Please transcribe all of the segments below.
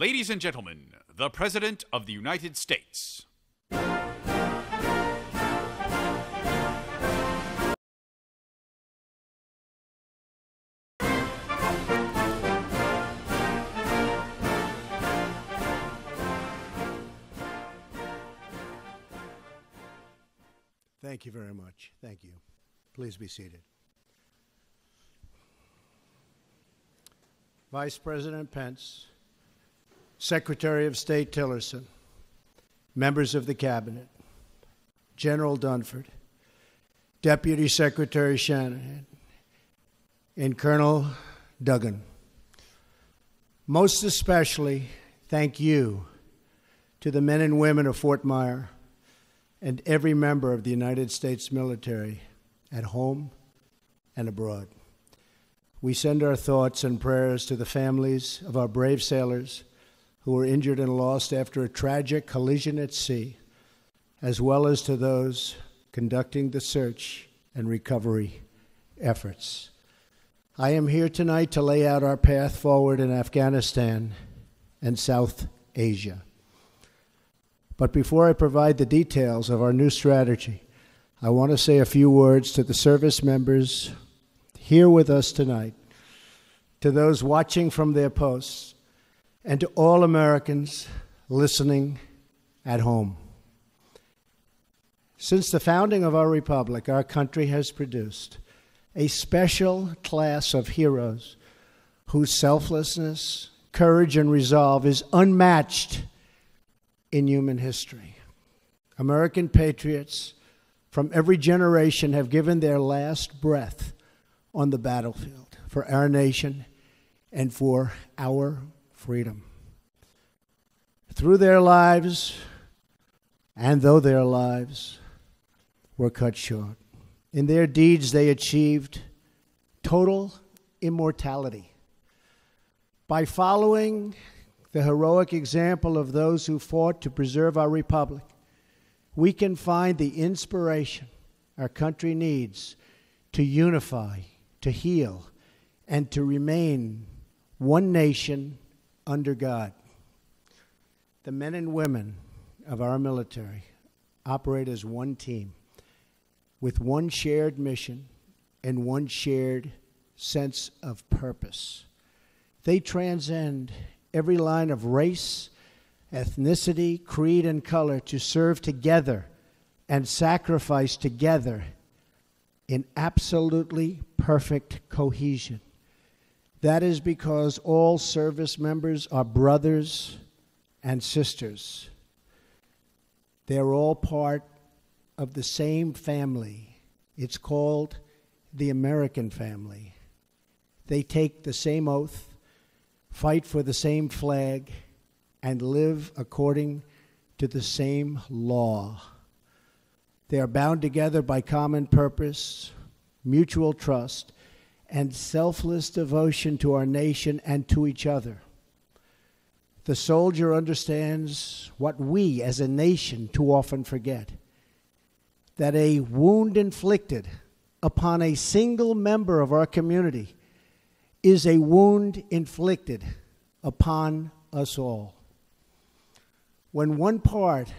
Ladies and gentlemen, the President of the United States. Thank you very much. Thank you. Please be seated. Vice President Pence, Secretary of State Tillerson, members of the Cabinet, General Dunford, Deputy Secretary Shanahan, and Colonel Duggan. Most especially, thank you to the men and women of Fort Myer and every member of the United States military at home and abroad. We send our thoughts and prayers to the families of our brave sailors who were injured and lost after a tragic collision at sea, as well as to those conducting the search and recovery efforts. I am here tonight to lay out our path forward in Afghanistan and South Asia. But before I provide the details of our new strategy, I want to say a few words to the service members here with us tonight, to those watching from their posts, and to all Americans listening at home. Since the founding of our republic, our country has produced a special class of heroes whose selflessness, courage, and resolve is unmatched in human history. American patriots from every generation have given their last breath on the battlefield for our nation and for our freedom. Through their lives, and though their lives were cut short, in their deeds they achieved total immortality. By following the heroic example of those who fought to preserve our republic, we can find the inspiration our country needs to unify, to heal, and to remain one nation under God. The men and women of our military operate as one team with one shared mission and one shared sense of purpose. They transcend every line of race, ethnicity, creed, and color to serve together and sacrifice together in absolutely perfect cohesion. That is because all service members are brothers and sisters. They're all part of the same family. It's called the American family. They take the same oath, fight for the same flag, and live according to the same law. They are bound together by common purpose, mutual trust, and selfless devotion to our nation and to each other. The soldier understands what we as a nation too often forget, that a wound inflicted upon a single member of our community is a wound inflicted upon us all. When one part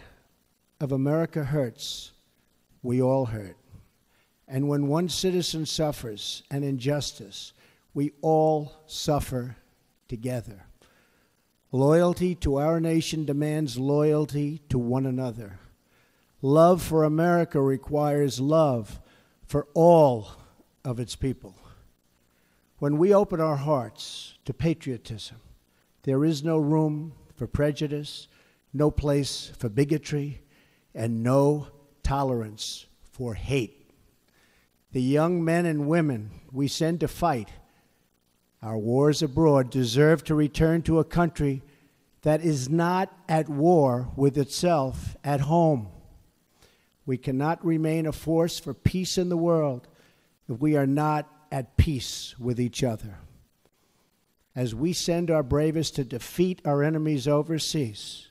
of America hurts, we all hurt. And when one citizen suffers an injustice, we all suffer together. Loyalty to our nation demands loyalty to one another. Love for America requires love for all of its people. When we open our hearts to patriotism, there is no room for prejudice, no place for bigotry, and no tolerance for hate. The young men and women we send to fight our wars abroad deserve to return to a country that is not at war with itself at home. We cannot remain a force for peace in the world if we are not at peace with each other. As we send our bravest to defeat our enemies overseas,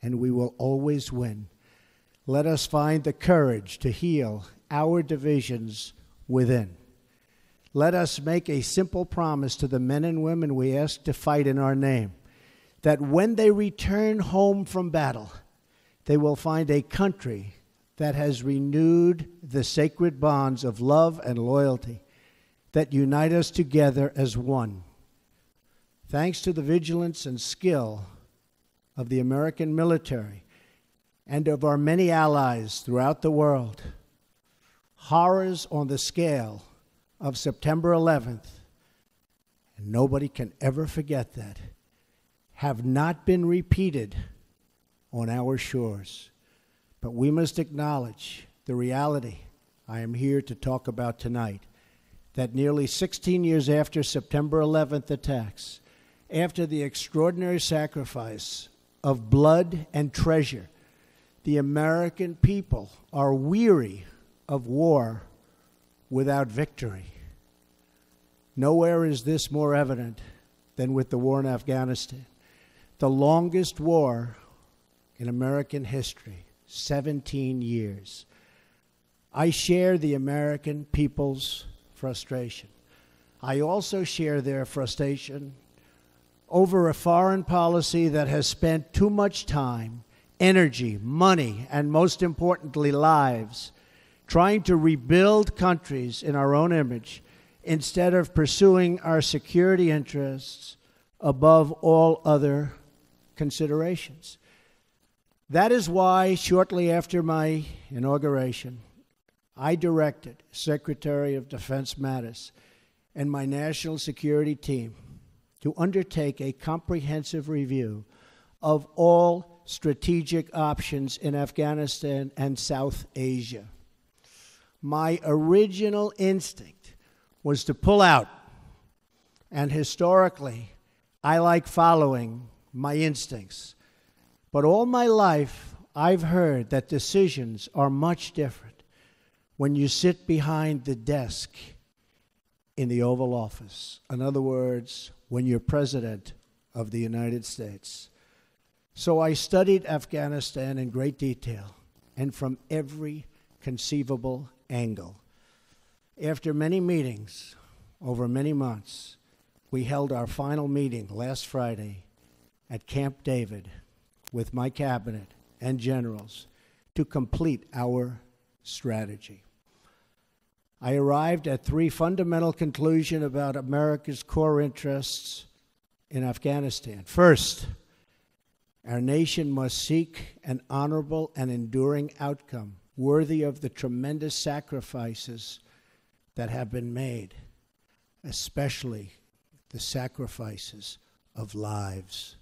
and we will always win, let us find the courage to heal our divisions within. Let us make a simple promise to the men and women we ask to fight in our name, that when they return home from battle, they will find a country that has renewed the sacred bonds of love and loyalty that unite us together as one. Thanks to the vigilance and skill of the American military and of our many allies throughout the world, horrors on the scale of September 11th, and nobody can ever forget that, have not been repeated on our shores. But we must acknowledge the reality I am here to talk about tonight, that nearly 16 years after September 11th attacks, after the extraordinary sacrifice of blood and treasure, the American people are weary of war without victory. Nowhere is this more evident than with the war in Afghanistan, the longest war in American history, 17 years. I share the American people's frustration. I also share their frustration over a foreign policy that has spent too much time, energy, money, and most importantly, lives, trying to rebuild countries in our own image instead of pursuing our security interests above all other considerations. That is why, shortly after my inauguration, I directed Secretary of Defense Mattis and my national security team to undertake a comprehensive review of all strategic options in Afghanistan and South Asia. My original instinct was to pull out, and historically, I like following my instincts. But all my life, I've heard that decisions are much different when you sit behind the desk in the Oval Office. In other words, when you're President of the United States. So I studied Afghanistan in great detail and from every conceivable angle. After many meetings over many months, we held our final meeting last Friday at Camp David with my cabinet and generals to complete our strategy. I arrived at three fundamental conclusions about America's core interests in Afghanistan. First, our nation must seek an honorable and enduring outcome worthy of the tremendous sacrifices that have been made, especially the sacrifices of lives.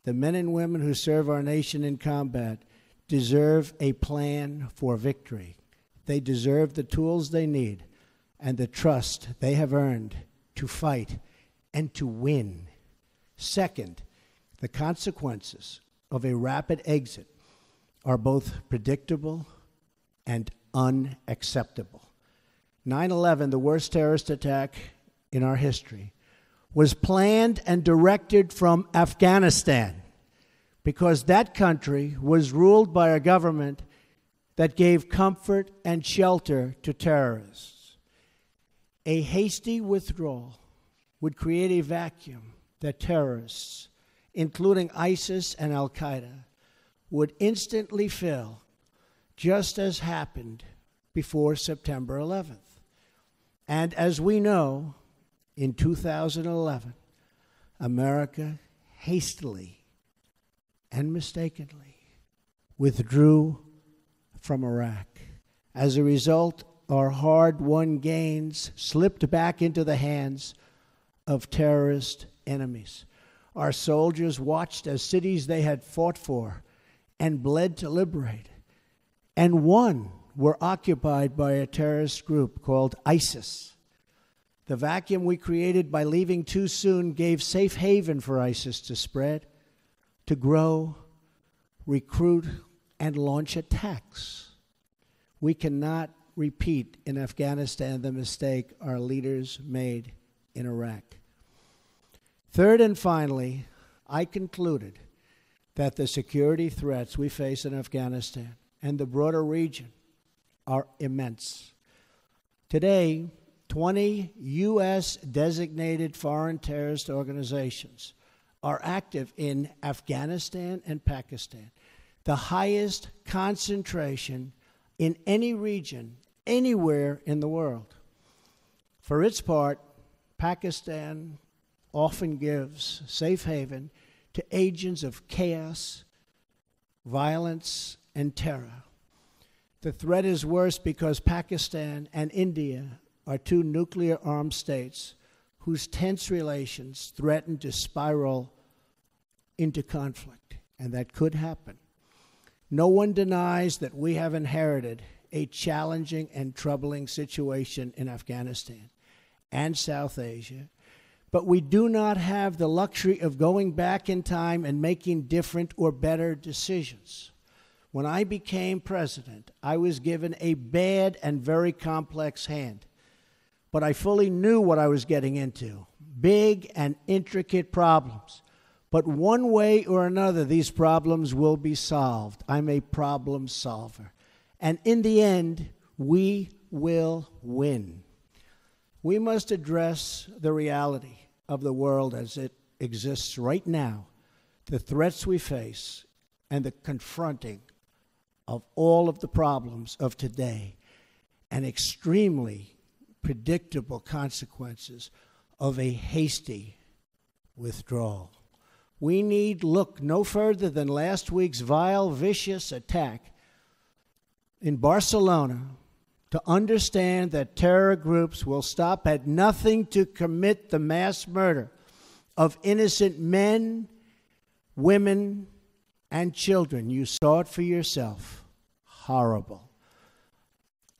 The men and women who serve our nation in combat deserve a plan for victory. They deserve the tools they need and the trust they have earned to fight and to win. Second, the consequences of a rapid exit are both predictable and unacceptable. 9/11, the worst terrorist attack in our history, was planned and directed from Afghanistan because that country was ruled by a government that gave comfort and shelter to terrorists. A hasty withdrawal would create a vacuum that terrorists, including ISIS and Al-Qaeda, would instantly fill, just as happened before September 11th. And as we know, in 2011, America hastily and mistakenly withdrew from Iraq. As a result, our hard-won gains slipped back into the hands of terrorist enemies. Our soldiers watched as cities they had fought for and bled to liberate, and won, were occupied by a terrorist group called ISIS. The vacuum we created by leaving too soon gave safe haven for ISIS to spread, to grow, recruit, and launch attacks. We cannot repeat in Afghanistan the mistake our leaders made in Iraq. Third and finally, I concluded that the security threats we face in Afghanistan and the broader region are immense. Today, 20 U.S. designated foreign terrorist organizations are active in Afghanistan and Pakistan, the highest concentration in any region, anywhere in the world. For its part, Pakistan often gives safe haven to agents of chaos, violence, and terror. The threat is worse because Pakistan and India are two nuclear-armed states whose tense relations threaten to spiral into conflict, and that could happen. No one denies that we have inherited a challenging and troubling situation in Afghanistan and South Asia, but we do not have the luxury of going back in time and making different or better decisions. When I became president, I was given a bad and very complex hand, but I fully knew what I was getting into, big and intricate problems. But one way or another, these problems will be solved. I'm a problem solver. And in the end, we will win. We must address the reality of the world as it exists right now, the threats we face, and the confronting of all of the problems of today, and extremely predictable consequences of a hasty withdrawal. We need look no further than last week's vile, vicious attack in Barcelona to understand that terror groups will stop at nothing to commit the mass murder of innocent men, women, and children. You saw it for yourself. Horrible.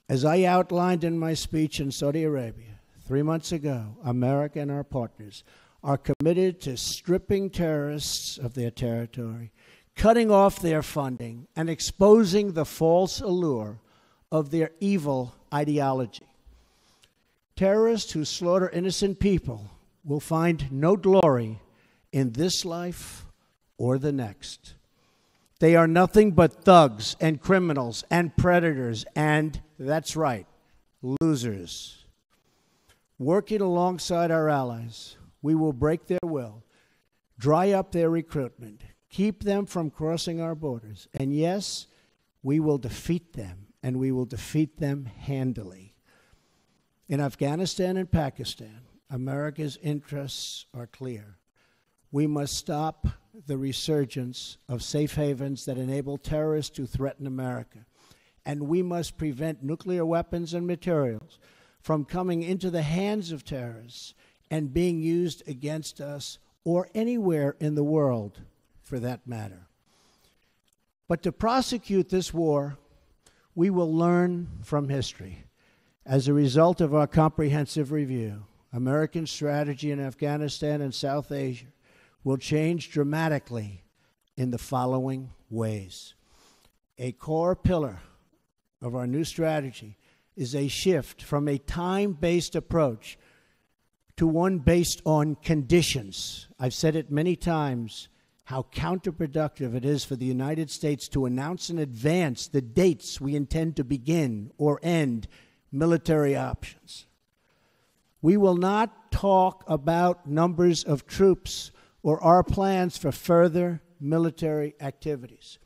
As I outlined in my speech in Saudi Arabia 3 months ago, America and our partners are committed to stripping terrorists of their territory, cutting off their funding, and exposing the false allure of their evil ideology. Terrorists who slaughter innocent people will find no glory in this life or the next. They are nothing but thugs and criminals and predators and, that's right, losers. Working alongside our allies, we will break their will, dry up their recruitment, keep them from crossing our borders, and yes, we will defeat them, and we will defeat them handily. In Afghanistan and Pakistan, America's interests are clear. We must stop the resurgence of safe havens that enable terrorists to threaten America, and we must prevent nuclear weapons and materials from coming into the hands of terrorists and being used against us or anywhere in the world, for that matter. But to prosecute this war, we will learn from history. As a result of our comprehensive review, American strategy in Afghanistan and South Asia will change dramatically in the following ways. A core pillar of our new strategy is a shift from a time-based approach to one based on conditions. I've said it many times, how counterproductive it is for the United States to announce in advance the dates we intend to begin or end military options. We will not talk about numbers of troops or our plans for further military activities.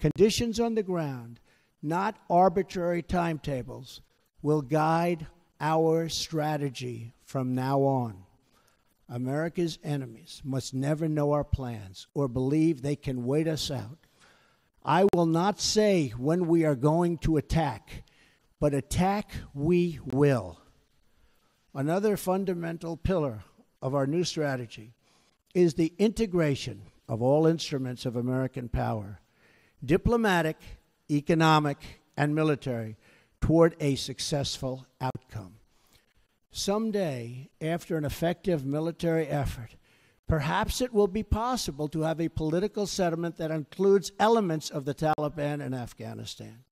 Conditions on the ground, not arbitrary timetables, will guide our strategy from now on. America's enemies must never know our plans or believe they can wait us out. I will not say when we are going to attack, but attack we will. Another fundamental pillar of our new strategy is the integration of all instruments of American power, diplomatic, economic, and military, toward a successful outcome. Someday, after an effective military effort, perhaps it will be possible to have a political settlement that includes elements of the Taliban in Afghanistan.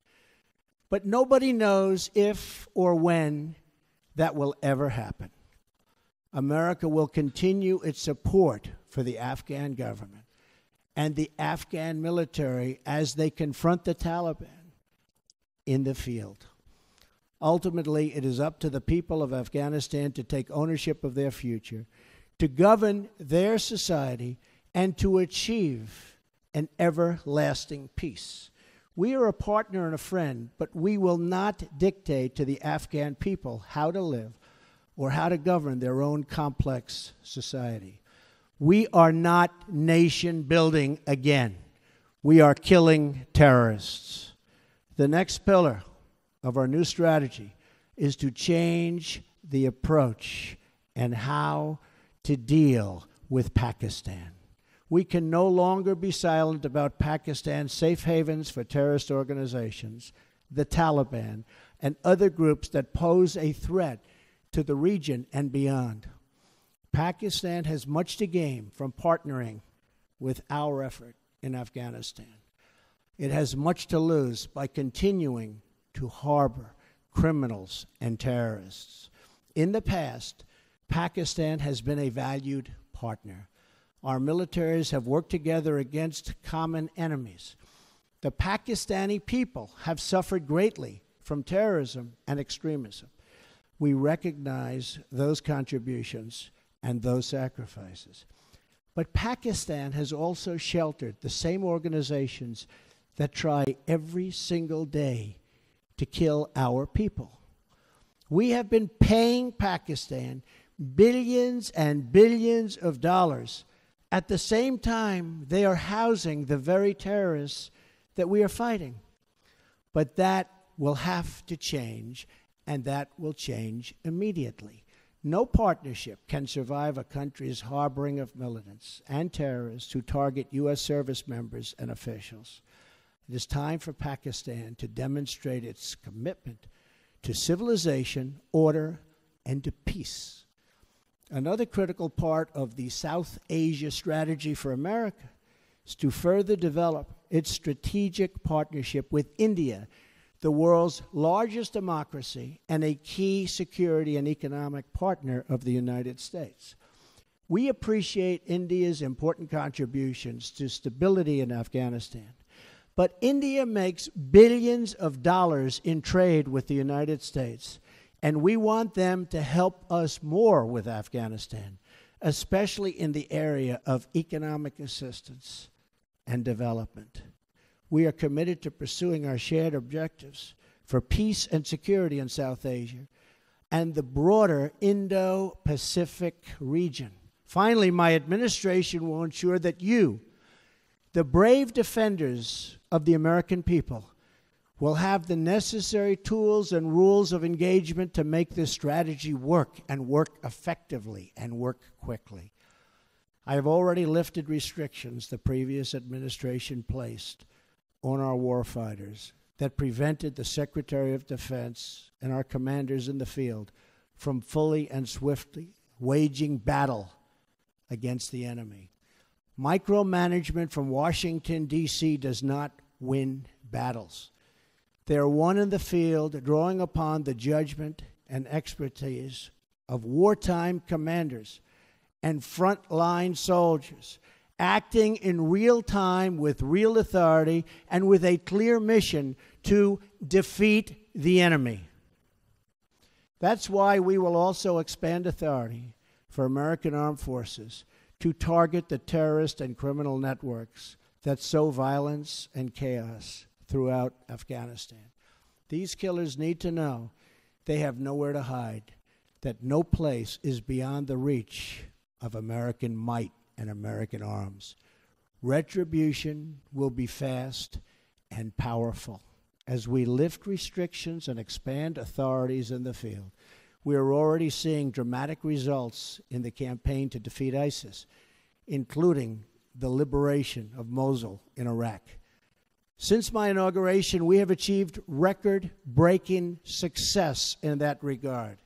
But nobody knows if or when that will ever happen. America will continue its support for the Afghan government and the Afghan military as they confront the Taliban in the field. Ultimately, it is up to the people of Afghanistan to take ownership of their future, to govern their society, and to achieve an everlasting peace. We are a partner and a friend, but we will not dictate to the Afghan people how to live or how to govern their own complex society. We are not nation building again. We are killing terrorists. The next pillar of our new strategy is to change the approach and how to deal with Pakistan. We can no longer be silent about Pakistan's safe havens for terrorist organizations, the Taliban, and other groups that pose a threat to the region and beyond. Pakistan has much to gain from partnering with our effort in Afghanistan. It has much to lose by continuing to harbor criminals and terrorists. In the past, Pakistan has been a valued partner. Our militaries have worked together against common enemies. The Pakistani people have suffered greatly from terrorism and extremism. We recognize those contributions and those sacrifices. But Pakistan has also sheltered the same organizations that try every single day to kill our people. We have been paying Pakistan billions and billions of dollars. At the same time, they are housing the very terrorists that we are fighting. But that will have to change, and that will change immediately. No partnership can survive a country's harboring of militants and terrorists who target U.S. service members and officials. It is time for Pakistan to demonstrate its commitment to civilization, order, and to peace. Another critical part of the South Asia strategy for America is to further develop its strategic partnership with India, the world's largest democracy and a key security and economic partner of the United States. We appreciate India's important contributions to stability in Afghanistan, but India makes billions of dollars in trade with the United States, and we want them to help us more with Afghanistan, especially in the area of economic assistance and development. We are committed to pursuing our shared objectives for peace and security in South Asia and the broader Indo-Pacific region. Finally, my administration will ensure that you, the brave defenders of the American people, will have the necessary tools and rules of engagement to make this strategy work and work effectively and work quickly. I have already lifted restrictions the previous administration placed on our warfighters that prevented the Secretary of Defense and our commanders in the field from fully and swiftly waging battle against the enemy. Micromanagement from Washington, D.C. does not win battles. They are won in the field, drawing upon the judgment and expertise of wartime commanders and frontline soldiers, acting in real time with real authority and with a clear mission to defeat the enemy. That's why we will also expand authority for American armed forces to target the terrorist and criminal networks that sow violence and chaos throughout Afghanistan. These killers need to know they have nowhere to hide, that no place is beyond the reach of American might and American arms. Retribution will be fast and powerful as we lift restrictions and expand authorities in the field. We are already seeing dramatic results in the campaign to defeat ISIS, including the liberation of Mosul in Iraq. Since my inauguration, we have achieved record-breaking success in that regard.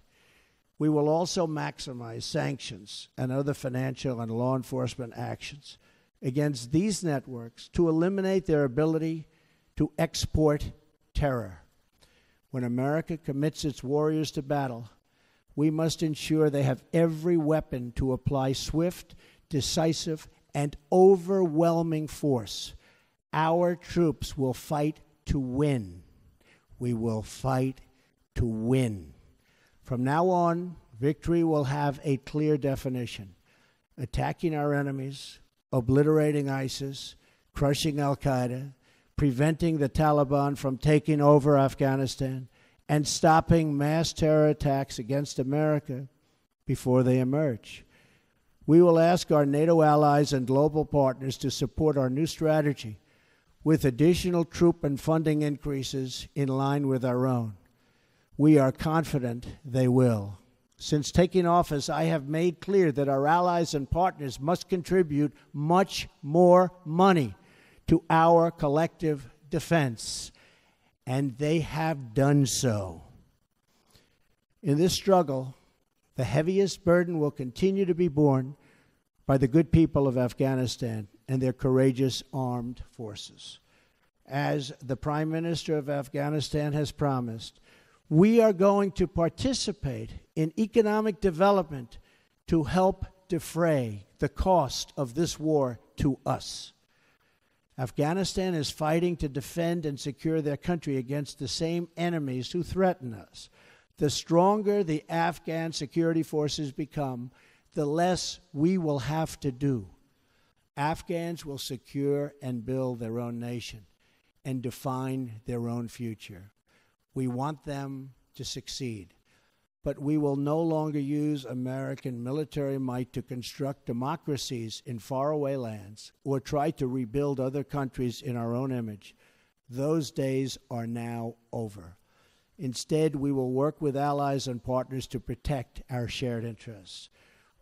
We will also maximize sanctions and other financial and law enforcement actions against these networks to eliminate their ability to export terror. When America commits its warriors to battle, we must ensure they have every weapon to apply swift, decisive, and overwhelming force. Our troops will fight to win. We will fight to win. From now on, victory will have a clear definition: attacking our enemies, obliterating ISIS, crushing al-Qaeda, preventing the Taliban from taking over Afghanistan, and stopping mass terror attacks against America before they emerge. We will ask our NATO allies and global partners to support our new strategy with additional troop and funding increases in line with our own. We are confident they will. Since taking office, I have made clear that our allies and partners must contribute much more money to our collective defense, and they have done so. In this struggle, the heaviest burden will continue to be borne by the good people of Afghanistan and their courageous armed forces. As the Prime Minister of Afghanistan has promised, we are going to participate in economic development to help defray the cost of this war to us. Afghanistan is fighting to defend and secure their country against the same enemies who threaten us. The stronger the Afghan security forces become, the less we will have to do. Afghans will secure and build their own nation and define their own future. We want them to succeed, but we will no longer use American military might to construct democracies in faraway lands or try to rebuild other countries in our own image. Those days are now over. Instead, we will work with allies and partners to protect our shared interests.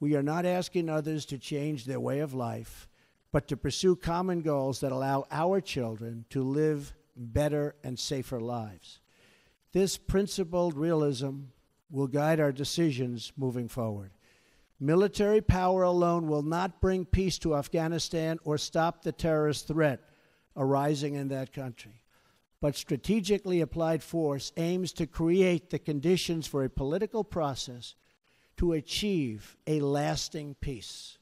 We are not asking others to change their way of life, but to pursue common goals that allow our children to live better and safer lives. This principled realism will guide our decisions moving forward. Military power alone will not bring peace to Afghanistan or stop the terrorist threat arising in that country. But strategically applied force aims to create the conditions for a political process to achieve a lasting peace.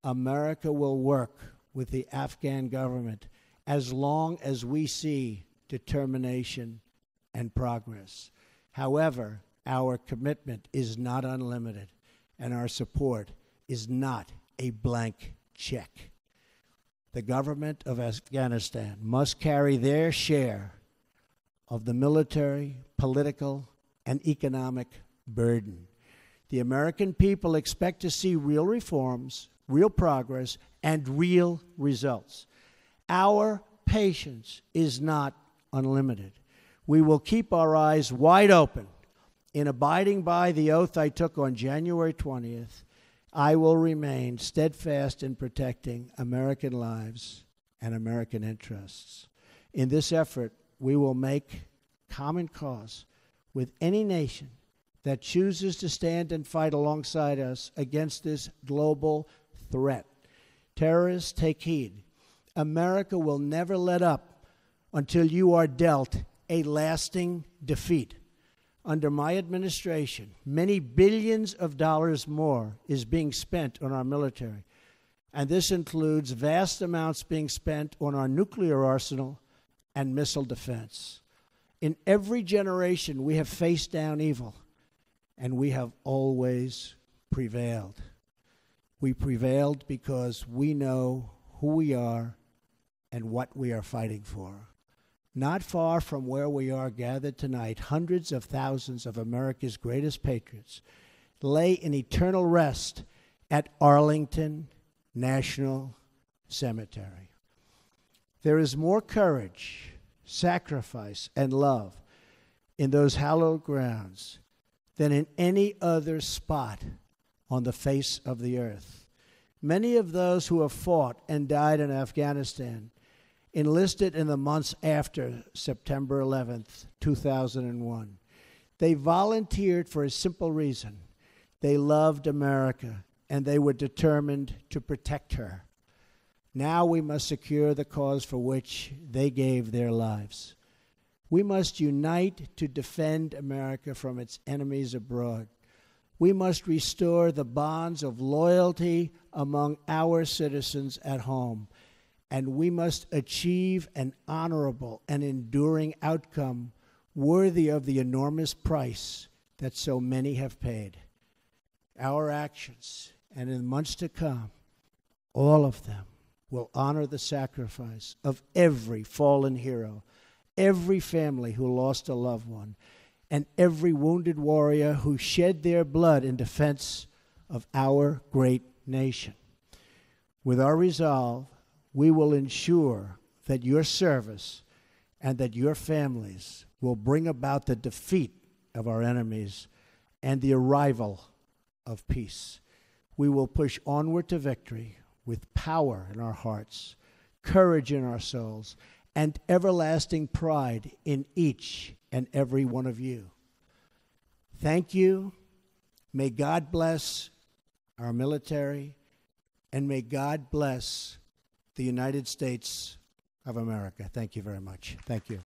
America will work with the Afghan government as long as we see determination and progress. However, our commitment is not unlimited, and our support is not a blank check. The government of Afghanistan must carry their share of the military, political, and economic burden. The American people expect to see real reforms, real progress, and real results. Our patience is not unlimited. We will keep our eyes wide open. In abiding by the oath I took on January 20th, I will remain steadfast in protecting American lives and American interests. In this effort, we will make common cause with any nation that chooses to stand and fight alongside us against this global threat. Terrorists, take heed. America will never let up until you are dealt a lasting defeat. Under my administration, many billions of dollars more is being spent on our military, and this includes vast amounts being spent on our nuclear arsenal and missile defense. In every generation, we have faced down evil, and we have always prevailed. We prevailed because we know who we are and what we are fighting for. Not far from where we are gathered tonight, hundreds of thousands of America's greatest patriots lay in eternal rest at Arlington National Cemetery. There is more courage, sacrifice, and love in those hallowed grounds than in any other spot on the face of the earth. Many of those who have fought and died in Afghanistan enlisted in the months after September 11th, 2001. They volunteered for a simple reason. They loved America, and they were determined to protect her. Now we must secure the cause for which they gave their lives. We must unite to defend America from its enemies abroad. We must restore the bonds of loyalty among our citizens at home. And we must achieve an honorable and enduring outcome worthy of the enormous price that so many have paid. Our actions, and in the months to come, all of them, will honor the sacrifice of every fallen hero, every family who lost a loved one, and every wounded warrior who shed their blood in defense of our great nation. With our resolve, we will ensure that your service and that your families will bring about the defeat of our enemies and the arrival of peace. We will push onward to victory with power in our hearts, courage in our souls, and everlasting pride in each and every one of you. Thank you. May God bless our military, and may God bless the United States of America. Thank you very much. Thank you.